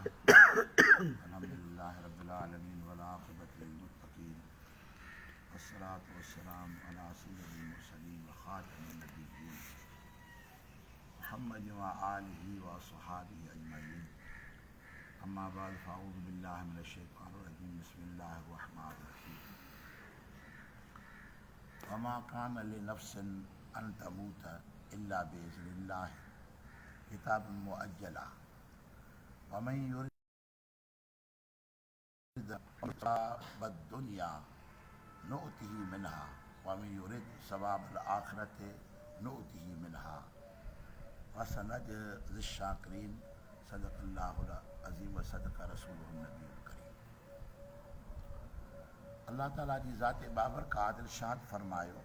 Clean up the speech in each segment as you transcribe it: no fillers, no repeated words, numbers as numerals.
अल्हम्दुलिल्लाहि रब्बिल आलमीन वल आक़िबतु लिल मुत्तक़ीन वस्सलातु वस्सलामु अला सय्यिदिल मुरसलीन व ख़ातिमिन नबिय्यीन मुहम्मद व आलिहि व अस्हाबिहि अजमईन अम्मा बअद फ़अऊज़ु बिल्लाहि मिनश शैतानिर रजीम बिस्मिल्लाहिर रहमानिर रहीम वमा कान लिनफ्सिन अन तमूत इल्ला बिइज़्निल्लाहि किताबन मुअज्जला वमन युरिद बद्दुनिया नुअतिही मिनहा वमन युरिद सवाबल आखिरति नुअतिही मिनहा वसनजज़ि शाकिरीन सदक़ल्लाहुल अज़ीम व सदक़ रसूलुहुन नबियुल करीम। अल्लाह ताला जी ज़ात बाबरकात इरशाद फरमायो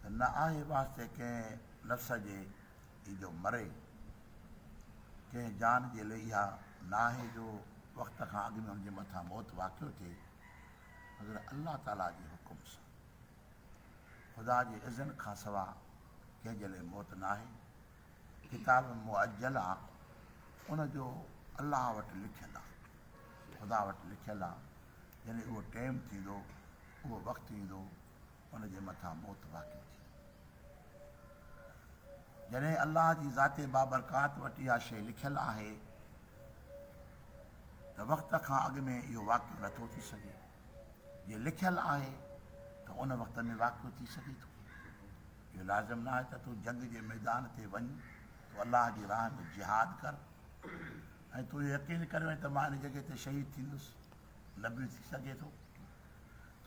त न आहे वास्ते कंहिं नफ़्स जे जो मरे, कंहिं जान जे लाइ इहा न आहे जो वक़्त खां अॻु में हुनजे मथां मौत वाक़ियो थिए मगर अल्लाह ताला जे हुकुम सां। ख़ुदा जे इज़न खां सवा कंहिं जे लाइ मौत न आहे। किताब मुअज्जल आहे, उनजो अल्लाह वटि लिखियलु आहे, ख़ुदा वटि लिखियलु आहे। जॾहिं उहो टाइम थींदो, उहो वक़्तु ईंदो, उनजे मथां मौत वाक़ियो थी। जॾहिं अल्लाह जी ज़ात बाबरकात वटि इहा शइ लिखियलु आहे त वक़्त खां अॻु में इहो वाक़ियो नथो थी सघे। जे लिखियलु आहे त उन वक़्त में वाक़ियो थी सघे थो। इहो लाज़िम न आहे त तूं जंग जे मैदान ते वञ, तूं अल्लाह जी राह में जिहाद कर ऐं तूं यकीन करे वञ त मां इन जॻह ते शहीद थींदुसि, न बि थी सघे थो।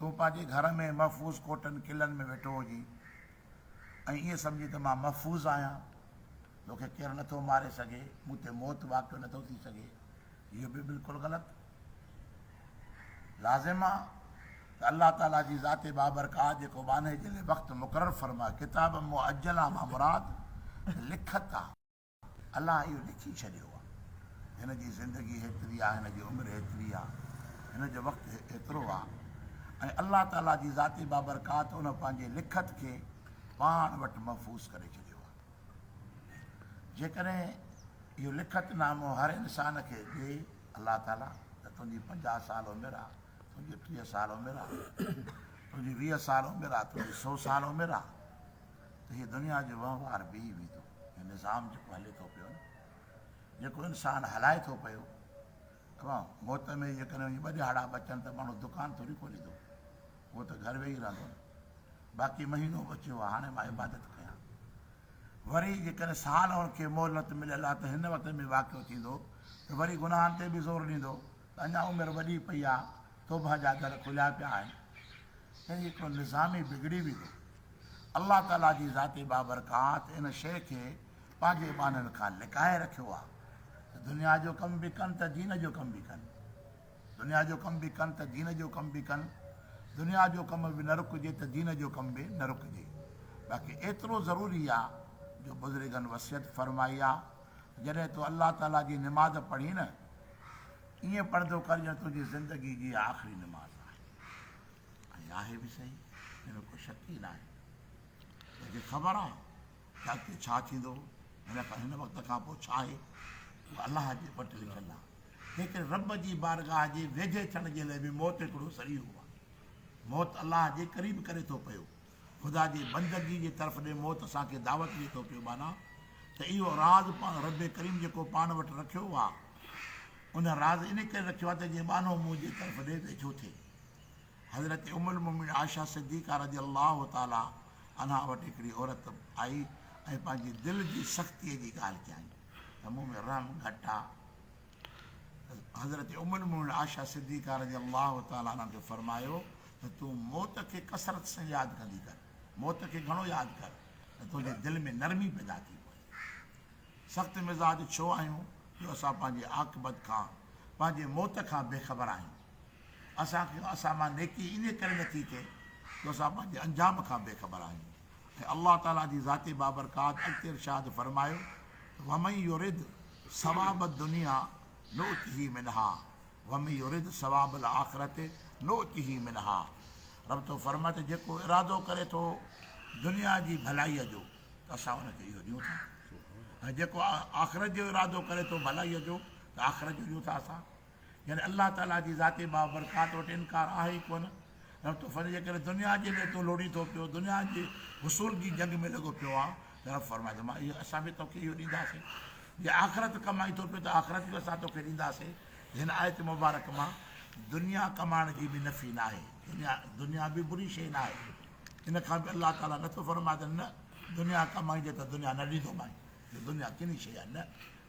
तूं पंहिंजे घर में महफ़ूज़ कोटनि किलनि में वेठो हुजी ऐं ईअं सम्झी त मां महफ़ूज़ आहियां, मूंखे केरु नथो मारे सघे, मूं ते मौत वाक़ियो नथो थी सघे, इहो बि बिल्कुलु ग़लति। लाज़िम आहे त अल्लाह ताला जी ज़ात बाबरकात जेको बाने जे लाइ वक़्तु मुक़ररु फरमाए, किताब मुअज्जल मां मुराद लिखत आहे। अल्लाह इहो लिखी छॾियो आहे, हिन जी ज़िंदगी हेतिरी आहे, हिन जी उमिरि हेतिरी आहे, हिन जो वक़्तु एतिरो आहे। ऐं अल्लाह ताला जी ज़ात बाबरकात उन पंहिंजे लिखत खे पाण वटि महफ़ूज़ करे छॾियो आहे। जेकॾहिं इहो लिखतनामो हर इंसान खे ॾिए अल्लाह ताला त तुंहिंजी 50 साल उमिरि आहे, तुंहिंजी 30 साल उमिरि आहे, तुंहिंजी 20 साल उमिरि आहे, तुंहिंजी 100 साल उमिरि आहे, त हीअ दुनिया जो वहिंवार बीह वेंदो। हीअ निज़ाम जेको हले थो पियो न, जेको इंसानु हलाए थो पियो, मौत में जेकॾहिं 2 ॾिहाड़ा बचनि त माण्हू दुकानु थोरी खोलींदो, उहो त घर वेही रहंदो न। बाक़ी महीनो बचियो आहे, हाणे मां इबादत कयां। वरी जेकॾहिं साल हुनखे मोहलत मिलियल आहे त हिन वक़्त में वाक़ियो थींदो त वरी गुनाहनि ते बि ज़ोर ॾींदो त अञा उमिरि वॾी पई आहे, तौबा जा दर खुलिया पिया आहिनि। ऐं हिकिड़ो निज़ाम ई बिगड़ी वेंदो। अल्लाह ताला जी ज़ात बाबरकात इन शइ खे पंहिंजे ॿाननि खां लिकाए रखियो आहे त दुनिया जो कमु बि कनि त दीन जो कमु बि कनि, दुनिया जो कमु बि कनि त दीन जो कमु बि कनि, दुनिया जो कमु बि न रुकिजे त दीन जो कमु बि न रुकिजे। बाक़ी एतिरो ज़रूरी आहे जो बुज़ुर्गनि वसियत फरमाई आहे, जॾहिं तूं अल्लाह ताला जी निमाज़ पढ़ी न, ईअं पढ़ंदो कर ॼण तुंहिंजी ज़िंदगी जी आख़िरी निमाज़ आहे। ऐं आहे बि सही, हिन में को शक ई न आहे। तोखे ख़बर आहे त अॻिते छा थींदो, हिन वक़्त खां पोइ छा आहे, अल्लाह जे वटि लिखियलु आहे। लेकिन रब जी बारगाह जे वेझे थियण जे लाइ बि मौत हिकिड़ो ज़रियो आहे। मौत अल्लाह जे क़रीब करे थो पियो, ख़ुदा जी बंदगी जे तरफ़ ॾे मौत असांखे दावत ॾिए थो पियो। माना त इहो राज़ पाण रब करीम जेको पाण वटि रखियो आहे, उन राज़ इन करे रखियो आहे त जीअं बानो मुंहिंजे तरफ़ ॾे त छो थिए। हज़रत उम्मुल मोमिनीन आयशा सिद्दीक़ा रज़ियल्लाहु ताला अन्हा वटि हिकिड़ी औरत आई ऐं पंहिंजी दिलि जी सख़्तीअ जी ॻाल्हि कयई त मूं में रहम घटि आहे। हज़रत उम्मुल मोमिनीन आयशा सिद्दीक़ा रज़ियल्लाहु ताला अन्हा खे फरमायो त तूं मौत खे कसरत सां यादि कंदी कर, मौत खे घणो यादि कर त तुंहिंजे दिलि में नरमी पैदा थी पए। सख़्तु मिज़ाज छो आहियूं जो असां पंहिंजे आक़िबत खां, पंहिंजे मौत खां बेख़बर आहियूं। असांखे असां मां नेकी इन करे नथी थिए जो असां पंहिंजे अंजाम खां बेख़बर आहियूं। ऐं अल्लाह ताला जी ज़ात बाबरकात अॻिते इरशाद फरमायो वमन युरिद सवाब दुनिया नुअतिही मिनहा वमन युरिद सवाबल आख़िरत नुअतिही मिनहा। रब तो फरमाए त जेको इरादो करे थो दुनिया जी भलाईअ जो त असां हुनखे इहो ॾियूं था। ऐं जेको आख़िरत जो इरादो करे थो भलाईअ जो त आख़िरत जो ॾियूं था असां। यानी अलाह ताला जी ज़ाती बाबरकात वटि इनकार आहे ई कोन। न त फर्ज़ जे करे दुनिया जे लाइ तूं लोड़ी थो पियो, दुनिया जे हुसूल जी जंग में लॻो पियो आहे, त रब फरमाए थो मां इहो असां बि तोखे इहो ॾींदासीं। जे आख़िरत कमाई थो पियो त आख़िरत बि असां तोखे ॾींदासीं। हिन आयत मुबारक मां दुनिया कमाइण जी बि नफ़ी न आहे, दुनिया बि बुरी शइ न आहे। इन खां बि अलाह ताला नथो फरमाए त न दुनिया कमाइजे त दुनिया न ॾींदोमांइ, दुनिया किनी शइ आहे, न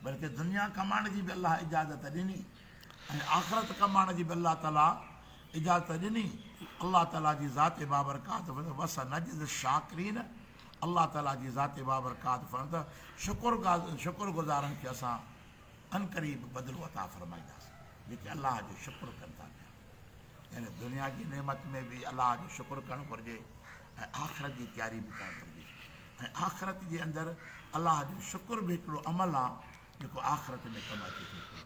बल्कि दुनिया कमाइण जी बि अलाह इजाज़त ॾिनी ऐं आख़िरत कमाइण जी बि अलाह ताला इजाज़त ॾिनी। अलाह ताला जी ज़ात बाबरकात वस नज़ शाकिरीन, अलाह ताला जी ज़ात बाबरकात फरमाए त शुक्रगुज़ारनि खे असां अनक़रीब बदिलो अता फरमाईंदासीं, जेके अलाह जो शुक्र कनि था पिया। यानी दुनिया जी नेमत में बि अलाह जो शुक्र करणु घुरिजे ऐं आख़िरत जी तयारी बि करणु घुरिजे। ऐं आख़िरत जे अंदरि अलाह जो शुक्र बि हिकिड़ो अमल आहे जेको आख़िरत में कमु अचे थो पियो।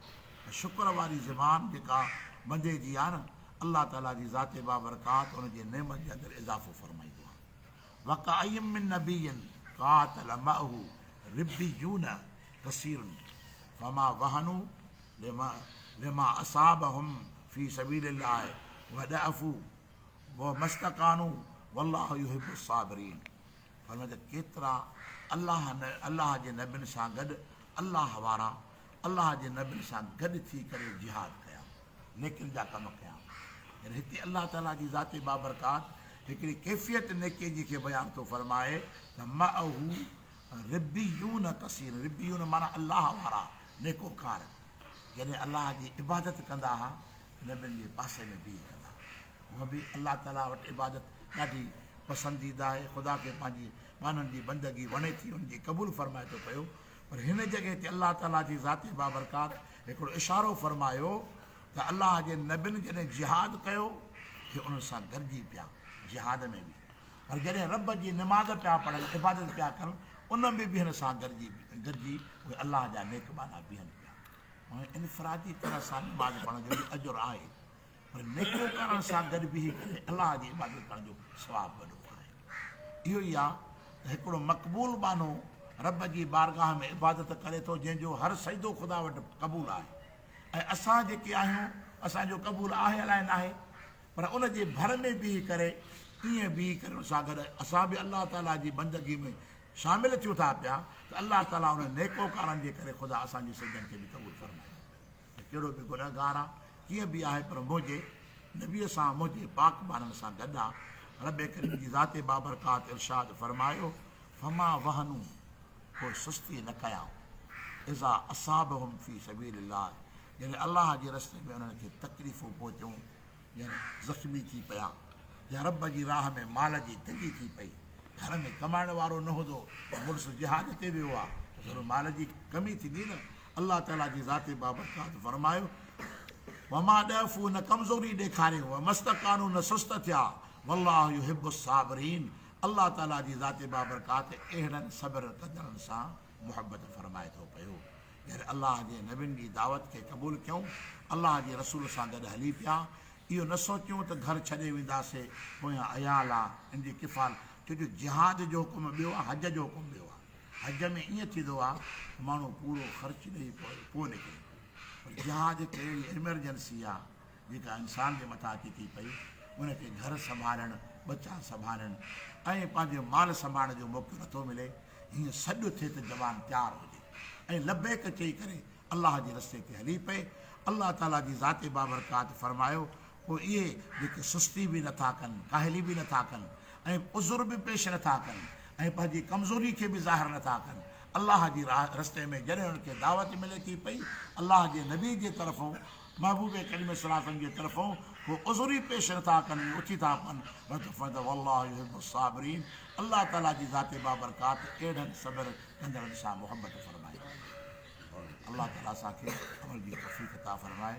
ऐं शुक्र वारी ज़बान जेका बंदे जी आहे न, अलाह ताला जी ज़ात बाबरकात उनजे नेमत जे अंदरि इज़ाफ़ो फरमाईंदो आहे। वकाइम मिन नबीयन कातल मअहू रिब्बियून कसीरुन फमा वहनू लिमा असाबहुम फी सबीलिल्लाह वदअफू वमस्तकानू वल्लाहु युहिब्बुस साबिरीन। फरमाए केतिरा अल्लाह जे नबियुनि सां गॾु अल्लाह वारा अल्लाह जे नबियुनि सां गॾु थी करे जिहाद कया, नेकियुनि जा कम कया। हिते अल्लाह ताला जी ज़ाती बाबरकात हिकिड़ी कैफ़ियत नेकीअ जी खे बयानु थो फरमाए त मअहू रिब्बियून कसीर, रिब्बियून माना अल्लाह वारा नेकोकार, यानी अल्लाह जी इबादत कंदा हुआ, नबियुनि जे पासे में बीह कंदा। उहा बि अल्लाह ताला वटि इबादत ॾाढी पसंदीदा आहे, ख़ुदा खे पंहिंजी माननि जी बंदगी वणे थी, उनजी क़बूल फरमाए थो पियो। पर हिन जॻह ते अल्लाह ताला जी ज़ाती बाबरकात हिकिड़ो इशारो फरमायो त अल्लाह जे नबियुनि जॾहिं जिहाद कयो कि उन सां गॾिजी पिया जिहाद में बि, पर जॾहिं रब जी निमाज़ पिया पढ़नि, इबादत पिया कनि, उन में बि हिन सां गॾिजी उहे अल्लाह जा नेकबाना बीहनि पिया। ऐं इनफरादी तरह सां निमाज़ पढ़ण जो बि अजुरु आहे, पर नेको करण सां गॾु बीही करे अल्लाह जी इबादत करण जो सवाबु वॾो आहे। इहो ई आहे त हिकिड़ो मक़बूल बानो रब जी बारगाह में इबादत करे थो, जंहिंजो हर सजदो ख़ुदा वटि क़बूल आहे। ऐं असां जेके आहियूं असांजो क़बूल आहे अलाए न आहे, पर उन जे भर में बीही करे ईअं बीही करे उन सां गॾु असां बि अल्लाह ताला जी बंदगी में शामिलु थियूं था पिया, त अल्लाह ताला उन नेकोकारनि जे करे ख़ुदा असांजी सजदनि खे बि क़बूल फरमाए। कहिड़ो बि गुनहगार आहे कीअं बि आहे, पर मुंहिंजे नबीअ सां मुंहिंजे पाक बाननि सां गॾु आहे। रब करीम जी ज़ाते बाबरकात इरशाद फरमायो फमा वहनू, कोई सुस्ती न कया, इज़ा असाबहुम फी सबीलिल्लाह, यानी अल्लाह जे रस्ते में उन्हनि खे तकलीफ़ूं पहुचूं, यानी ज़ख़्मी थी पिया, या रब जी राह में माल जी तंगी थी पई, घर में कमाइण वारो न हूंदो, मुड़ुसु जिहाद ते वियो आहे त थोरो माल जी कमी थींदी न। अल्लाह ताला जी ज़ाते बाबरकात फरमायो वमा ॾफ़ू, न कमज़ोरी ॾेखारियो, मस्तकानू न सुस्त थिया, वल्लाहु युहिब्बुस साबिरीन। अल्लाह ताला जी ज़ाते बाबरकात अहिड़नि सब्र कंदड़नि सां मुहबत फरमाए थो पियो। यानी अल्लाह जे नबियुनि जी दावत खे क़बूल कयूं, अल्लाह जे रसूल सां गॾु हली पिया। इहो न सोचियूं त घर छॾे वेंदासीं, पोयां अयाल आहे इन जी किफ़ाल, छो जो जिहाद जो हुकुम ॿियो आहे, हज जो हुकुम ॿियो आहे। हज में ईअं थींदो आहे माण्हू पूरो ख़र्चु ॾेई पोइ निकिरे, पर जिहाद हिकु अहिड़ी एमरजेंसी आहे जेका इंसान जे मथां अची थी पई, उनखे घर संभालणु, बचा संभालणु ऐं पंहिंजो माल संभालण जो मौक़ो नथो मिले। हीअं सॾु थिए त जवान तयारु हुजे ऐं लबैक चई करे अल्लाह जे रस्ते ते हली पए। अल्लाह ताला जी ज़ाते बाबरकात फरमायो पोइ इहे जेके सुस्ती बि नथा कनि, काहिली बि नथा कनि ऐं उज़ुर बि पेश नथा कनि ऐं पंहिंजी कमज़ोरी खे बि ज़ाहिर नथा कनि, अल्लाह जी रस्ते में जॾहिं उनखे दावत मिले थी पई अल्लाह जे नबी जे तरफ़ां, महबूब करीम सल्लल्लाहु अलैहि वसल्लम जे तरफ़ां, वो उज़ुरी पेश नथा कनि, उथी था पवनि, वल्लाहु युहिब्बुस साबिरीन। अल्लाह ताला जी ज़ाते बाबरकात अहिड़नि सब्र कंदड़नि सां मुहबत फरमाए। अल्लाह ताला असांखे अमल जी तौफ़ीक़ अता फरमाए।